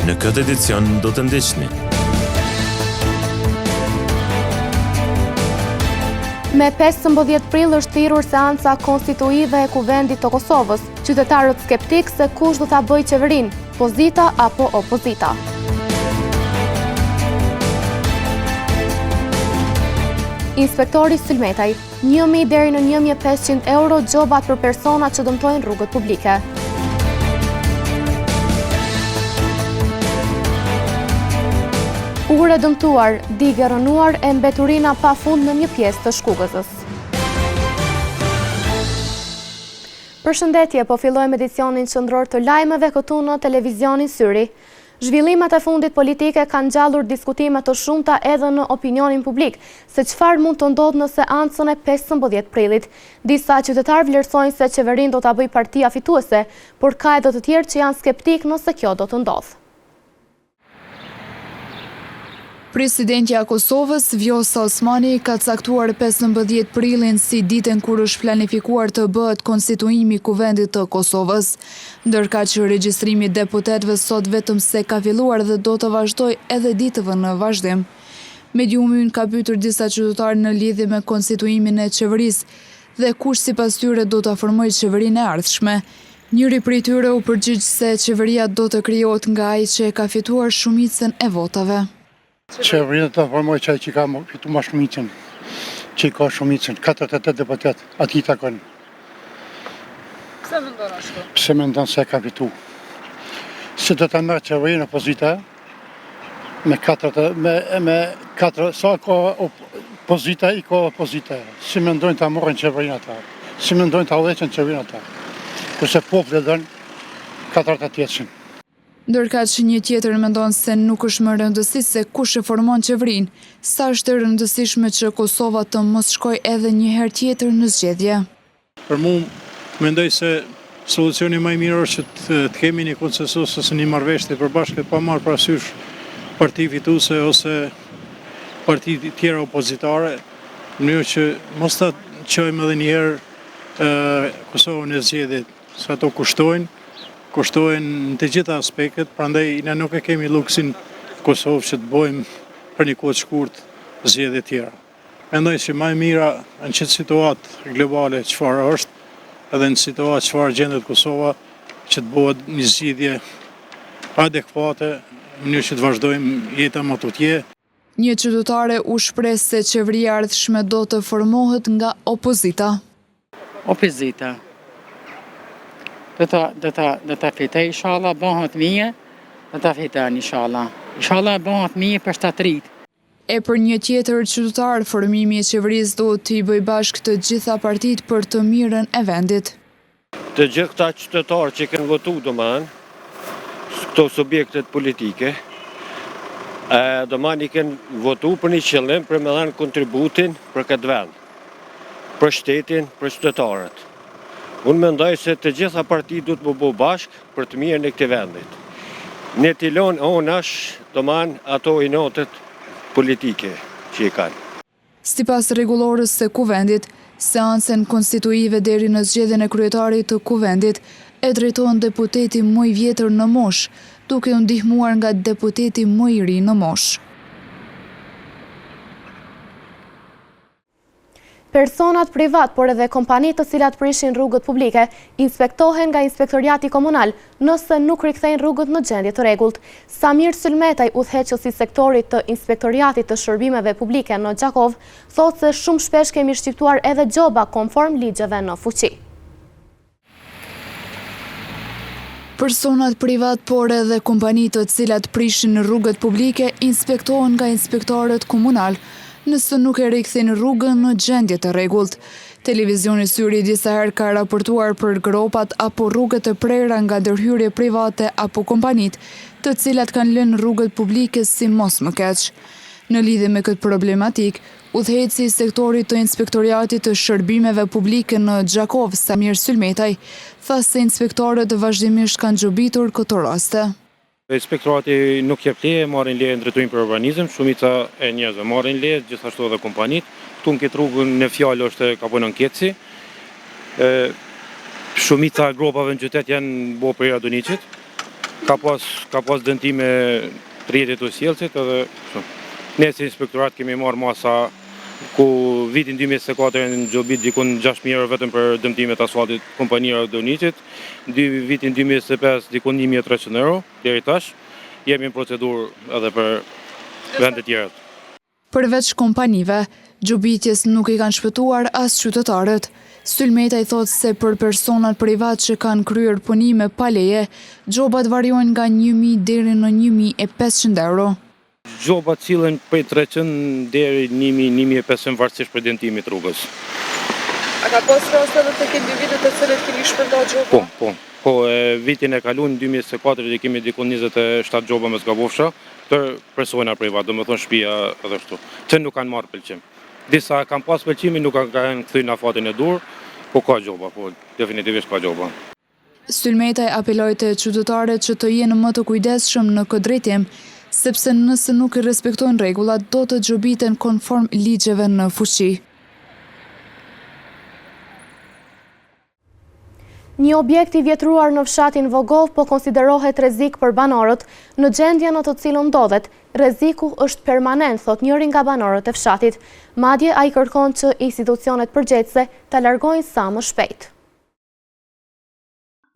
Në këtë edicion do të ndiqni. Me 15 prill është thirrur seanca konstituive e Kuvendit të Kosovës. Qytetarët skeptik se kush do ta bëjë qeverinë, pozita apo opozita. Inspektori Sulmetaj, 1.000 deri në 1.500 euro gjobat për persona që dëmtojnë rrugët publike. Ure dëmtuar, digë rënuar e mbeturina pa fund në një pjesë të Shkugëzës. Përshëndetje, po fillojmë edicionin qendror të lajmeve këtu në televizionin Syri. Zhvillimet e fundit politike kanë ngjallur diskutime të shumta edhe në opinionin publik, se çfarë mund të ndodhë në seancën e 15 prillit. Disa qytetarë vlerësojnë se qeverinë do ta bëjë partia fituese, por ka edhe të tjerë që janë skeptik nëse kjo do të ndodhë. Presidentja e Kosovës, Vjosa Osmani, ka caktuar 15 prillin si ditën kur është planifikuar të bëhet konstituimi i Kuvendit të Kosovës, ndërka që regjistrimi i deputetëve sot vetëm se ka filluar dhe do të vazhdojë edhe ditëve në vazhdim. Mediumi ka pyetur disa qytetarë në lidhje me konstituimin e qeverisë dhe kush sipas tyre do ta formojë qeverinë e ardhshme. Njëri prej tyre u përgjigj se qeveria do të krijohet nga ai që ka fituar shumicën e votave. Qeveria të formoj që ka fitu ma shumicën, që ka shumicën, 48 deputet, ati të takon. Pse mendon ashtu? Pse mendon se ka fitu. Se do të merë qeverinë opozita, me 4, sa ka opozita i ka opozita. Si mendojnë të morën qeverinë ata, si mendojnë të aleqen qeverinë ata. Kurse populli dënë 48. Ndërka që një tjetër mendon se nuk është më rëndësi se kush e formon qeverinë, sa është e rëndësishme që Kosova të mos shkojë edhe një herë tjetër në zgjedhje. Për mua, mendoj se solucioni më i mirë është që të kemi një konsensus ose një marrëveshje përbashkët pa marrë parasysh parti fituese ose parti tjera opozitare, në mënyrë që mos ta çojmë edhe një herë Kosovën e zgjedhjet, se ato kushtojnë në të gjitha aspektet, prandaj ne nuk e kemi luksin Kosovë që të bojmë për një kohë të shkurtë zgjedhje tjera. Mendoj që më e mira në çdo situatë globale çfarë është, edhe në situatë çfarë gjendet Kosova, që të bëhet një zgjidhje adekuate, në mënyrë që të vazhdojmë jeta më tutje. Një qytetare u shpreh se qeveria ardhshme do të formohet nga opozita. Opozita. Do ta fitoj, inshallah, bëhet mirë, do ta fitoj, inshallah. Inshallah, bëhet mirë për shtatëritë. E për një tjetër qytetar, formimi i qeverisë do t'i bëjë bashkë të gjitha partitë për të mirën e vendit. Të gjithë këta qytetarë që kanë votu këto subjektet politike, i kanë votu për një qëllim për me dhënë kontributin për këtë vend, për shtetin, për qytetarët. Unë mendoj se të gjitha partitë duhet të bëjnë bashkë për të mirën e këtij vendit. Ne t'i lënë onash, ato inotet politike që i kanë. Sipas rregullorës së Kuvendit, seancën konstituive deri në zgjedhjen e kryetarit të Kuvendit e drejton deputeti më i vjetër në moshë, duke u ndihmuar nga deputeti më i ri në moshë. Personat privat, por edhe kompanitë të cilat prishin rrugët publike, inspektohen nga Inspektoriati Komunal nëse nuk rikthejnë rrugët në gjendje të rregullt. Samir Sulmetaj, udhëheqësi i sektorit të Inspektoriatit të Shërbimeve Publike në Gjakov, thotë se shumë shpesh kemi shqiptuar edhe gjoba konform ligjeve në fuqi. Personat privat, por edhe kompanitë të cilat prishin rrugët publike, inspektohen nga inspektorët komunal nëse nuk e rikthejnë rrugën në gjendje të rregullt. Televizioni Syri disa herë ka raportuar për gropat apo rrugët të prera nga ndërhyrje private apo kompanitë, të cilat kanë lënë rrugët publike si mos më keq. Në lidhje me këtë problematik, udhëheqësi i sektorit të Inspektoriatit të Shërbimeve Publike në Gjakov, Samir Sulmetaj, tha se inspektorët vazhdimisht kanë gjobitur këto raste. Inspektorati nuk jep leje, marrin leje ndërtuim për urbanizëm, shumica e njerëzve marrin leje, gjithashtu edhe kompanitë. Këtu në këtë rrugën në fjalë është ka punon Ketsi. Shumica e gropave në qytet janë bo për Radoniqit. Ka pas dëntime të rjetit të sjellësit edhe ne si inspektorat kemi marrë masa ku vitin 2024 në gjobit dikun 6.000 euro vetëm për dëmtimet asfaltit kompania Radonicit, vitin 2025 dikun 1.300 euro deri tash. Jemi në procedurë edhe për vendet tjera. Përveç kompanive, gjobitjes nuk i kanë shpëtuar as qytetarët. Sulmeta i thotë se për personat privat që kanë kryer punime pa leje, gjobat variojnë nga 1.000 deri në 1.500 euro. Gjobat cilën prej 300 deri 1.000-1.500 varësisht për dëmtimit rrugës. A ka pas raste edhe tek individët të cilët keni shpërndar gjoba? Po, vitin e kaluar në 2024 dhe kemi dikun 27 gjoba me zgabofsha të persona privat, domethënë shtëpia edhe kështu, që nuk kanë marrë pëlqim. Disa kanë pas pëlqimin, nuk kanë kthyer në fatin e dur, po ka gjoba, po definitivisht ka gjoba. Sulmeta apeloi te qytetarët që të jenë më të kujdesshëm në këtë drejtim, sepse nëse nuk i respektojnë rregullat, do të gjobiten konform ligjeve në fuqi. Një objekt i vjetruar në fshatin Vogov po konsiderohet rrezik për banorët, në gjendje në të cilën ndodhet. Rreziku është permanent, thot njëri nga banorët e fshatit. Madje ai kërkon që institucionet përgjegjëse ta largojnë sa më shpejt.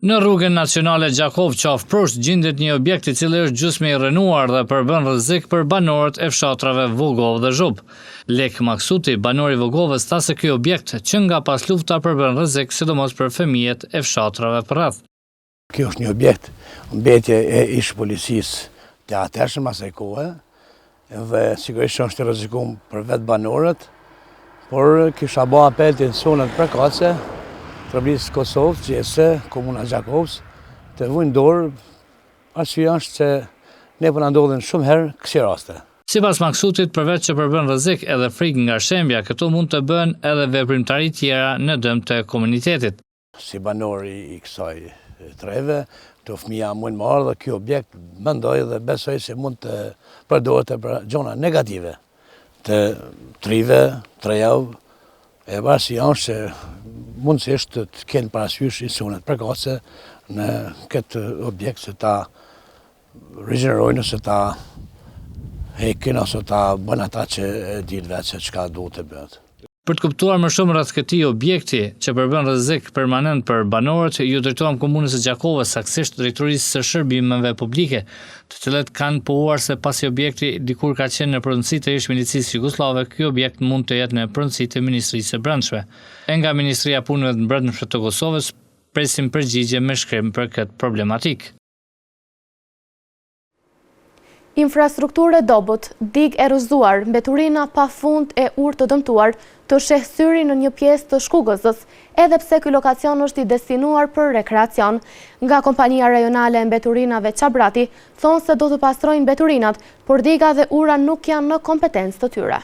Në rrugën nacionale Gjakov Qafprush gjendet një objekt i cili është gjysmë i rënuar dhe përbën rrezik për banorët e fshatrave Vogov dhe Zhub. Lek Maksuti, banori Vogovës, tha se ky objekt që nga pas lufta përbën rrezik sidomos për fëmijët e fshatrave përreth. Ky është një objekt, mbetje e ish policisë të atërshëm asaj kohe, dhe sigurisht është i rrezikuar për vetë banorët, por kisha bë apel të zonat përkatëse Treblisë Kosovës, gjese, komuna Gjakovës, të vujnë dorë, arsyeja është se ne po na ndodhin shumë herë kësi raste. Sipas Maksutit, përveç që përbën rrezik edhe frikë nga shembja, këto mund të bëhen edhe veprimtari tjera në dëm të komunitetit. Si banori i kësaj treve, të fëmija mund më ardhë dhe kjo objekt mendoj dhe besoj se mund të përdoret për gjona negative të trive, trejave, e bashkë janë që mundësisht të kenë parasysh institucionet përkatëse në këtë objekt se ta rigjenerojnë, se ta hekin, ose ta bën ata që dinë vetë se çka duhet të bëhet. Për të kuptuar më shumë rreth këtij objekti që përbën rrezik permanent për banorët, ju drejtohem komunës së Gjakovës, saktësisht drejtorisë së shërbimeve publike, të cilët kanë pohuar se pasi objekti dikur ka qenë në pronësi të ish milicisë jugoslave, ky objekt mund të jetë në pronësi të Ministrisë së Brendshme. E nga Ministria e Punëve të Brendshme të Kosovës presim përgjigje me shkrim për këtë problematikë. Infrastrukturë e dobët, dig e rrëzuar, mbeturina pa fund e urë të dëmtuar, të sheh syri në një pjesë të Shkugëzës, edhe pse ky lokacion është i destinuar për rekreacion. Nga kompania rajonale e mbeturinave Qabrati, thonë se do të pastrojnë mbeturinat, por diga dhe ura nuk janë në kompetencë të tyre.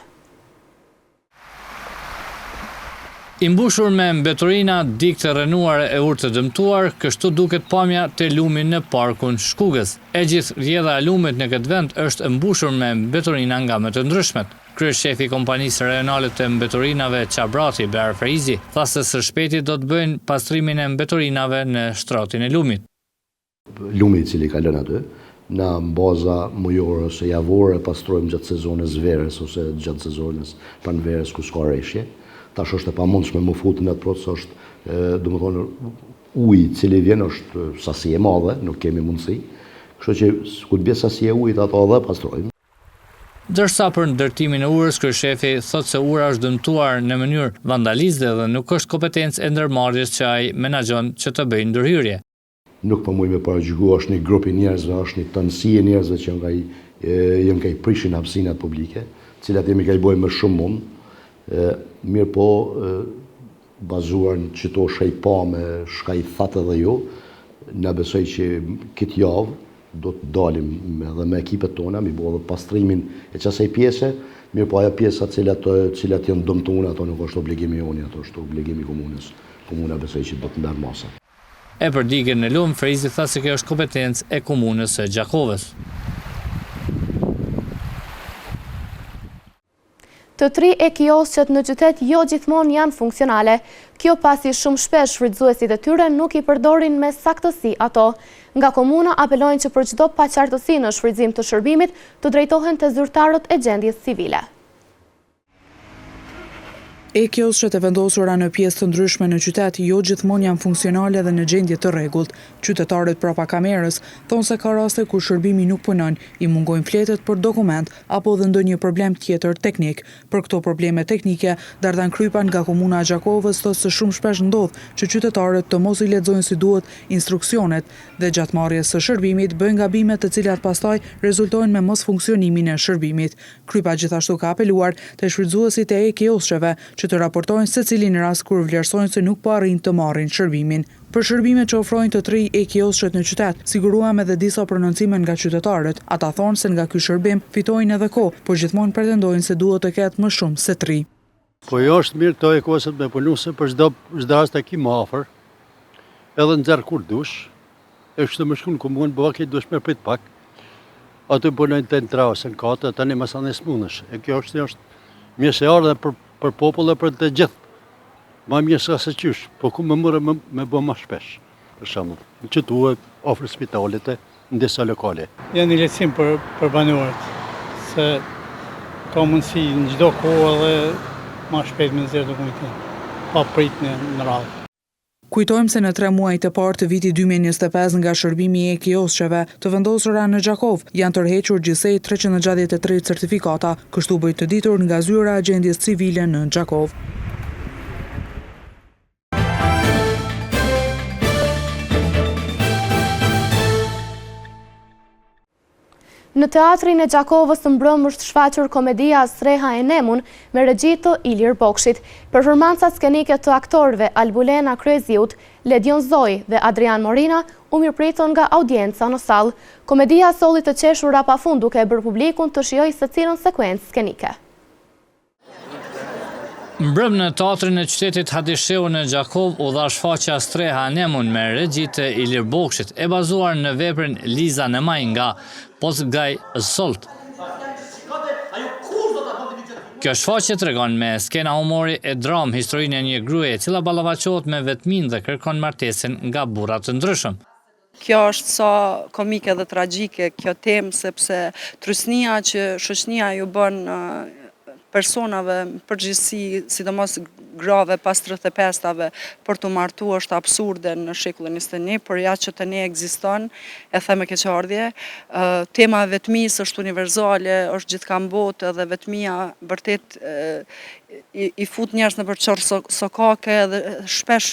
I mbushur me mbeturina, dig të rënuar e urë të dëmtuar, kështu duket pamja të lumi në parkun Shkugës. E gjithë rrjedha e lumit në këtë vend është mbushur me mbeturina nga më të ndryshmet. Kryeshefi i kompanisë rajonale të mbeturinave Qabrati, Bear Freizi, tha se së shpejti do të bëjnë pastrimin e mbeturinave në shtratin e lumit. Lumi i cili ka lënë aty, në baza mujore ose javore pastrojmë gjatë sezonës verës ose gjatë sezonës pranverës ku s'ka rreshje. Tash është e pamundshme më futë në atë proces, është domethënë uji i cili vjen është sasi e madhe, nuk kemi mundësi. Kështu që kur bie sasi e ujit ato edhe pastrojmë. Ndërsa për ndërtimin e urës, kryeshefi thotë se ura është dëmtuar në mënyrë vandalizme dhe nuk është kompetencë e ndërmarrjes që ai menaxhon që të bëjë ndërhyrje. Nuk po mund të paraqyjoj, është një grup i njerëzve, është një tonësi e njerëzve që janë ka i prishin hapësinat publike, të cilat jemi ka i bëjmë më shumë mund. Mirë po, bazuar në qëto shajpa me shka i thatë edhe jo, në besoj që këtë javë do të dalim edhe me ekipet tona, mi bo edhe pastrimin e qasaj pjese, mirë po aja pjesa cilat janë dëmtuar, ato nuk është obligimi joni, ato është obligimi komunës. Komuna besoj që do të ndarë masa. E për digën në lumë, Freizi tha se kjo është kompetencë e komunës së Gjakovës. Të 3 e-kiosqet në qytet jo gjithmonë janë funksionale. Kjo pasi shumë shpesh shfrytëzuesit e tyre nuk i përdorin me saktësi ato. Nga komuna apelojnë që për çdo paqartësi në shfrytëzim të shërbimit të drejtohen te zyrtarët e gjendjes civile. E-kiosqet e vendosura në pjesë të ndryshme në qytet jo gjithmonë janë funksionale dhe në gjendje të rregullt. Qytetarët brapa kamerës thonë se ka raste kur shërbimi nuk punon, i mungojnë fletët për dokument apo dhe ndonjë problem tjetër teknik. Për këto probleme teknike, Dardan Krypan nga komuna e Gjakovës thotë se shumë shpesh ndodh që qytetarët të mos i lexojnë si duhet instruksionet dhe gjatë marrjes së shërbimit bëjnë gabime të cilat pastaj rezultojnë me mos funksionimin e shërbimit. Krypa gjithashtu ka apeluar te shfrytëzuesit e e-kiosqeve që të raportojnë se cilin rast kur vlerësojnë se nuk po arrin të marrin shërbimin. Për shërbimet që ofrojnë të 3 e-kiosqet në qytet, siguruam edhe disa prononcime nga qytetarët. Ata thonë se nga ky shërbim fitojnë edhe kohë, por gjithmonë pretendojnë se duhet të ketë më shumë se 3. Po jo është mirë këto e-kiosqet me punu se për çdo rast e ki më afër, edhe nxerr kur dush, e kështu më shkon komunë bëva që dush me prit pak. Aty punojnë të trasën katë, tani më sa nesmunësh. E kjo është mjesëardhë për popull dhe për të gjithë. Ma mirë se qysh, po ku më mërë me bë më shpesh, për shembull. Që tu ofër spitalet në disa lokale. Janë një lehtësim për banorët, se ka mundësi në çdo kohë dhe më shpejt me nxjerr dokumentin, pa pritje në radhë. Kujtojmë se në 3 muajt e parë të vitit 2025 nga shërbimi i e-kiosqeve të vendosura në Gjakov janë tërhequr gjithsej 363 certifikata, kështu bëjt të ditur nga zyra e gjendjes civile në Gjakov. Në teatrin e Gjakovës të mbrëm është shfaqur komedia Streha e Nemun me regji të Ilir Bokshit. Performancat skenike të aktorëve Albulena Kryeziut, Ledion Zoj dhe Adrian Morina u mirëpritën nga audienca në sallë. Komedia solli të qeshura pafund duke e bërë publikun të shijojë secilën sekuencë skenike. Mbrëm në teatrin e qytetit Hadisheu në Gjakov u dha shfaqja Streha e Nemun me regji të Ilir Bokshit e bazuar në veprën Liza Nemaj nga Pozgaj Solt. Kjo shfaqje tregon me skena humori e dram historinë e një gruaje e cila ballafaqohet me vetmin dhe kërkon martesën nga burra të ndryshëm. Kjo është sa komike dhe tragjike kjo temë, sepse trysnia që shoqënia ju bën personave përgjithësi, sidomos grave pas 35-tave, për të martu është absurde në shekullin 21, por ja që të ne ekziston, e them me keqardhje. Tema e vetmisë është universale, është gjithkam botë dhe vetmia vërtet i fut njerëz në përqorë sokake dhe shpesh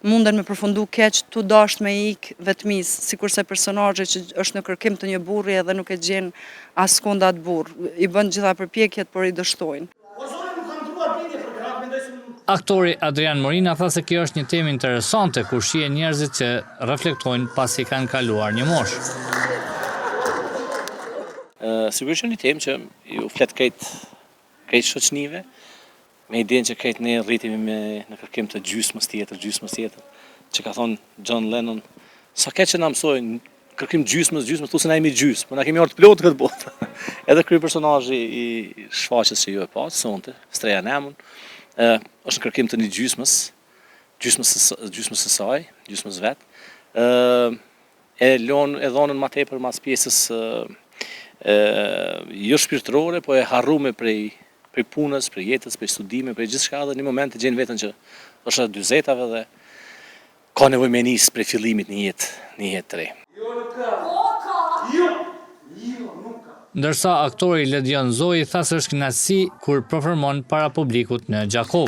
munden me përfundu keq tu dasht me ik vetmisë, sikurse personazhi që është në kërkim të një burri edhe nuk e gjen askund atë burr. I bën gjitha përpjekjet, por i dështojnë. Aktori Adrian Morina tha se kjo është një temë interesante kur shihen njerëzit që reflektojnë pasi kanë kaluar një moshë. Sigurisht një temë që ju flet krejt shoqënive, me idenë që krejt ne rritemi në kërkim të gjysmës tjetër, që ka thonë John Lennon, sa keq që na mësojnë kërkim gjysmës, thosë na jemi gjysmë, po na kemi ardhur të plotë këtë botë. Edhe ky personazhi i shfaqjes që ju e pa sonte, Streha e Nemun, është në kërkim të një gjysmës së saj, gjysmës vet. E dhonën më tepër mas pjesës jo shpirtërore, po e harrume prej punës, prej jetës, prej studime, prej gjithçka dhe në moment të gjen veten që është 40-tave dhe ka nevojë me nis prej fillimit një jetë të re. Ndërsa aktori Ledion Zoj tha se është kënaqësi kur performon para publikut në Gjakov.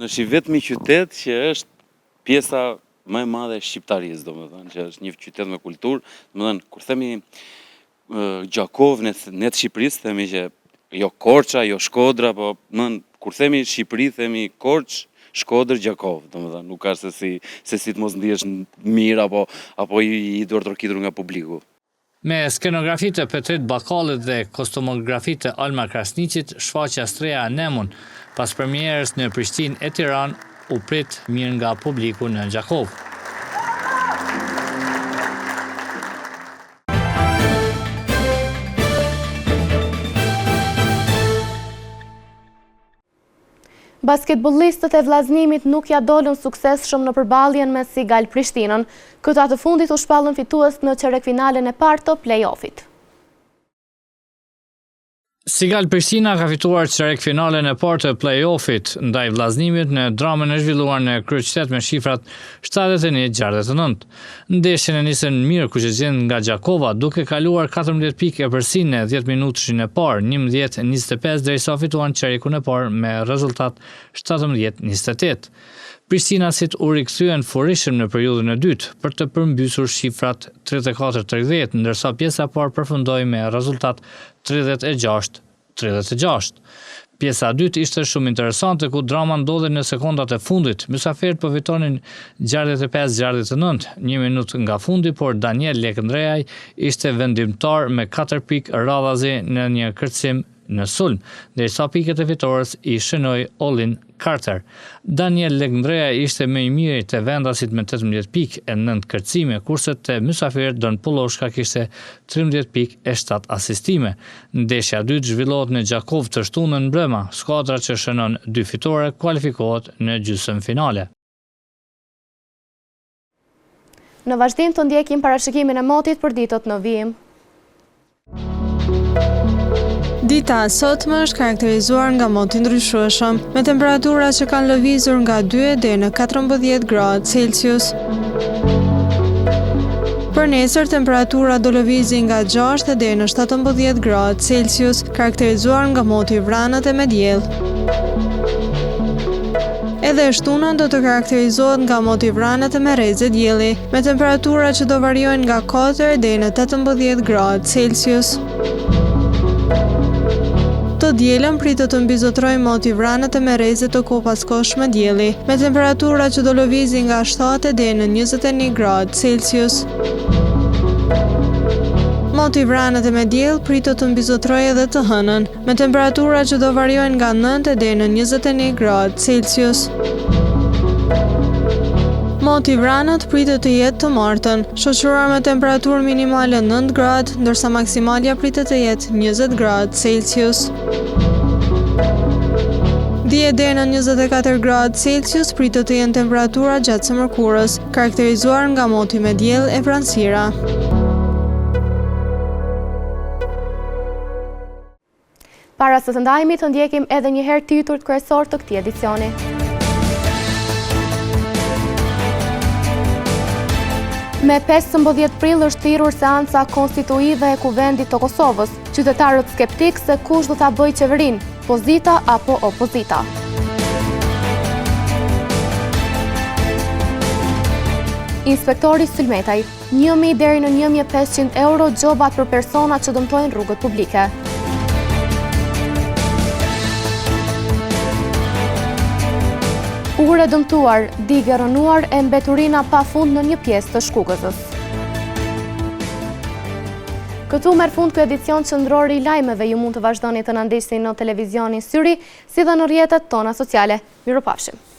Në shi vetmi qytet që është pjesa më e madhe e shqiptarisë, domethënë, që është një qytet me kulturë, domethënë kur themi Gjakov ne të Shqipërisë themi që jo Korça, jo Shkodra, po kur themi Shqipëri themi Korçë, Shkodër, Gjakov, domethënë, nuk ka se si të mos ndihesh mirë apo i dorëtrokitur nga publiku. Me skenografi të Petrit Bakallit dhe kostumografi të Alma Krasniqit, shfaqja Streha e Nemun, pas premierës në Prishtinë e Tiranë, u prit mirë nga publiku në Gjakov. Basketbollistët e vllaznimit nuk ja dolën suksesshëm në përballjen me Sigal Prishtinën. Këta të fundit u shpallën fitues në çerekfinalen e parë të play-offit. Sigal Prishtina ka fituar çerekfinalen e parë të play-offit ndaj vllaznimit në dramën e zhvilluar në kryeqytet me shifrat 71-69. Ndeshjen e nisën mirë Kuqezin nga Gjakova duke kaluar 14 pikë e përsinë në 10 minutashin e parë, 11-25 derisa fituan çerekun e parë me rezultat 17-28. Prishtinasit u rikthyen furishëm në periudhën e dytë për të përmbysur shifrat 34-30, ndërsa pjesa e parë përfundoi me rezultat 36-36. Pjesa e dytë ishte shumë interesante ku drama ndodhi në sekondat e fundit. Mysafirët po fitonin 65-69, 1 minutë nga fundi, por Daniel Lekndreaj ishte vendimtar me 4 pikë radhazi në një kërcim në sulm, derisa pikët e fitores i shënoi Olin Carter. Daniel Lekndreja ishte më i miri te vendasit me 18 pikë e 9 kërcime, kurse te mysafirët Don Pulloshka kishte 13 pikë e 7 asistime. Ndeshja e dytë zhvillohet në Gjakov të shtunën mbrëma. Skuadra që shënon 2 fitore kualifikohet në gjysmëfinale. Në vazhdim të ndjekim parashikimin e motit për ditët në vijim. Dita e sotme është karakterizuar nga mot i ndryshueshëm, me temperatura që kanë lëvizur nga 2 deri në 14 gradë Celsius. Për nesër, temperatura do lëvizi nga 6 deri në 17 gradë Celsius, karakterizuar nga moti i vranët e me diell. Edhe shtuna do të karakterizohet nga moti i vranët e me rrezë dielli, me temperatura që do variojnë nga 4 deri në 18 gradë Celsius. Të dielën pritet të mbizotrojë moti i vranët e me rrezë të kopaskoshme dielli, me temperatura që do lëvizi nga 7 deri në 21 gradë Celsius. Moti i vranët e me diell pritet të mbizotrojë edhe të hënën, me temperatura që do variojnë nga 9 deri në 21 gradë Celsius. Moti i vranët pritet të jetë të martën, shoqëruar me temperaturë minimale 9 gradë, ndërsa maksimalja pritet të jetë 20 gradë Celsius. Dje deri në 24 gradë Celsius pritet të jenë temperatura gjatë së mërkurës, karakterizuar nga moti me diell e vranësira. Para se të ndajemi të ndjekim edhe një herë titullët kryesor të këtij edicioni. Me 15 prill është thirrur seanca konstituive e Kuvendit të Kosovës. Qytetarët skeptik se kush do ta bëjë qeverinë, pozita apo opozita. Inspektori Sylmetaj, 1.000 deri në 1.500 euro gjobat për persona që dëmtojnë rrugët publike. Ure dëmtuar, digë rënuar e mbeturina pa fund në një pjesë të Shkugëzës. Këtu merr fund ky edicion qendror i lajmeve. Ju mund të vazhdoni të na ndiqni në televizionin Syri, si dhe në rrjetet tona sociale. Mirupafshim.